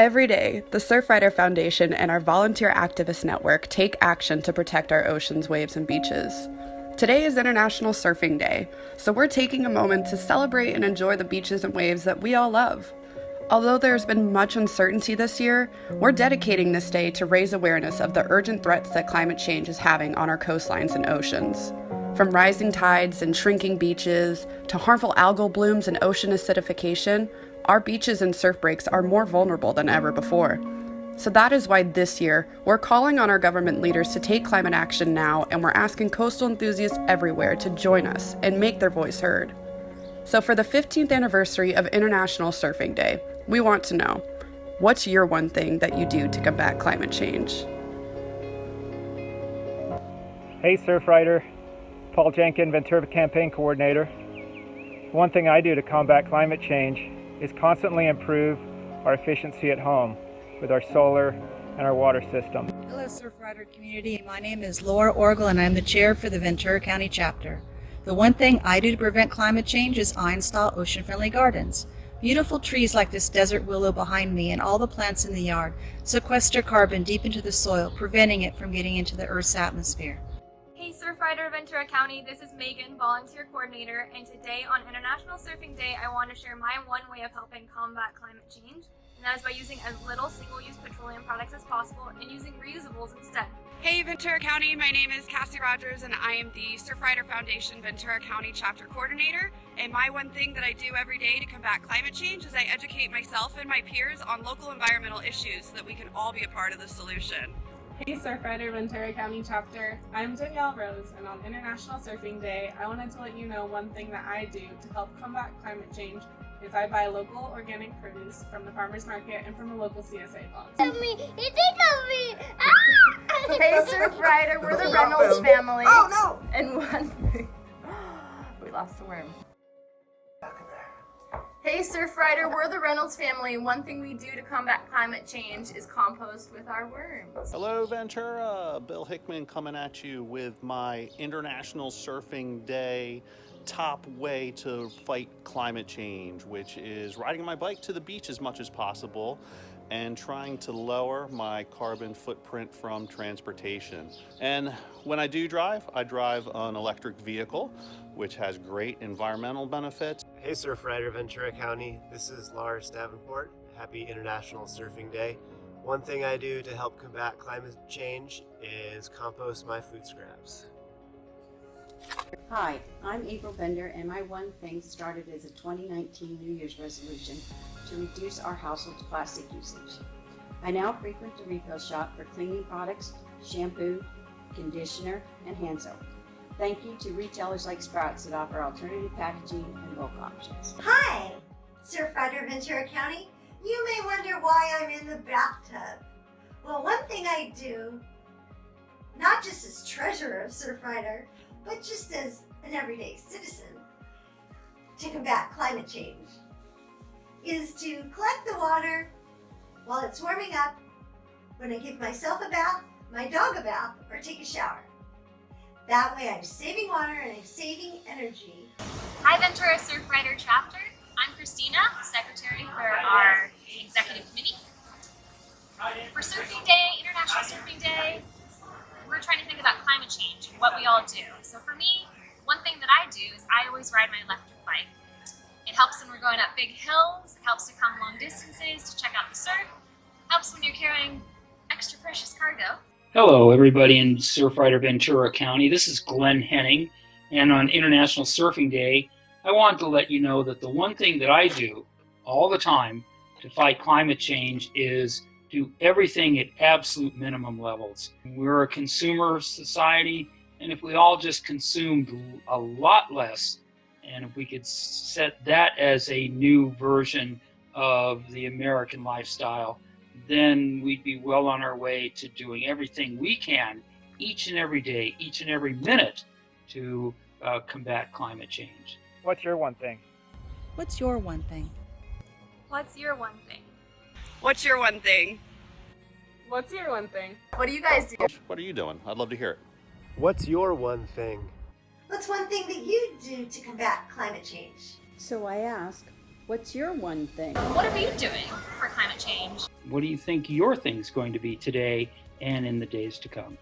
Every day, the Surfrider Foundation and our volunteer activist network take action to protect our oceans, waves, and beaches. Today is International Surfing Day, so we're taking a moment to celebrate and enjoy the beaches and waves that we all love. Although there's been much uncertainty this year, we're dedicating this day to raise awareness of the urgent threats that climate change is having on our coastlines and oceans. From rising tides and shrinking beaches to harmful algal blooms and ocean acidification, our beaches and surf breaks are more vulnerable than ever before. So that is why this year, we're calling on our government leaders to take climate action now, and we're asking coastal enthusiasts everywhere to join us and make their voice heard. So for the 15th anniversary of International Surfing Day, we want to know, what's your one thing that you do to combat climate change? Hey Surfrider, Paul Jenkin, Ventura Campaign Coordinator. One thing I do to combat climate change is constantly improve our efficiency at home with our solar and our water system. Hello Surfrider community, my name is Laura Orgel and I'm the chair for the Ventura County chapter. The one thing I do to prevent climate change is I install ocean-friendly gardens. Beautiful trees like this desert willow behind me and all the plants in the yard sequester carbon deep into the soil, preventing it from getting into the Earth's atmosphere. Hey Surfrider Ventura County, this is Megan, volunteer coordinator, and today on International Surfing Day I want to share my one way of helping combat climate change, and that is by using as little single-use petroleum products as possible and using reusables instead. Hey Ventura County, my name is Cassie Rogers and I am the Surfrider Foundation Ventura County Chapter Coordinator, and my one thing that I do every day to combat climate change is I educate myself and my peers on local environmental issues so that we can all be a part of the solution. Hey Surfrider Ventura County Chapter, I'm Danielle Rose, and on International Surfing Day, I wanted to let you know one thing that I do to help combat climate change is I buy local organic produce from the farmers market and from the local CSA box. Hey Surfrider, we're the Reynolds family. Oh no! And one we lost the worm. Hey Surfrider, we're the Reynolds family, and one thing we do to combat climate change is compost with our worms. Hello Ventura, Bill Hickman coming at you with my International Surfing Day top way to fight climate change, which is riding my bike to the beach as much as possible and trying to lower my carbon footprint from transportation. And when I do drive, I drive an electric vehicle, which has great environmental benefits. Hey Surfrider Ventura County, this is Lars Davenport. Happy International Surfing Day. One thing I do to help combat climate change is compost my food scraps. Hi, I'm April Bender, and my one thing started as a 2019 New Year's resolution to reduce our household's plastic usage. I now frequent the refill shop for cleaning products, shampoo, conditioner, and hand soap. Thank you to retailers like Sprouts that offer alternative packaging and bulk options. Hi, Surfrider Ventura County. You may wonder why I'm in the bathtub. Well, one thing I do, not just as treasurer of Surfrider, but just as an everyday citizen to combat climate change, is to collect the water while it's warming up when I give myself a bath, my dog a bath, or take a shower. That way I'm saving water and I'm saving energy. Hi Ventura Surfrider Chapter, I'm Christina, Secretary for our Executive Committee. For Surfing Day, International Surfing Day, we're trying to think about climate change and what we all do. So for me, one thing that I do is I always ride my electric bike. It helps when we're going up big hills, it helps to come long distances to check out the surf, helps when you're carrying extra precious cargo. Hello everybody in Surfrider Ventura County, this is Glenn Henning, and on International Surfing Day, I want to let you know that the one thing that I do all the time to fight climate change is do everything at absolute minimum levels. We're a consumer society, and if we all just consumed a lot less, and if we could set that as a new version of the American lifestyle, then we'd be well on our way to doing everything we can each and every day, each and every minute to combat climate change. What's your one thing? What's your one thing? What's your one thing? What's your one thing? What's your one thing? What do you guys do? What are you doing? I'd love to hear it. What's your one thing? What's one thing that you do to combat climate change? So I ask, What's your one thing? What are you doing for climate change? What do you think your thing's going to be today and in the days to come?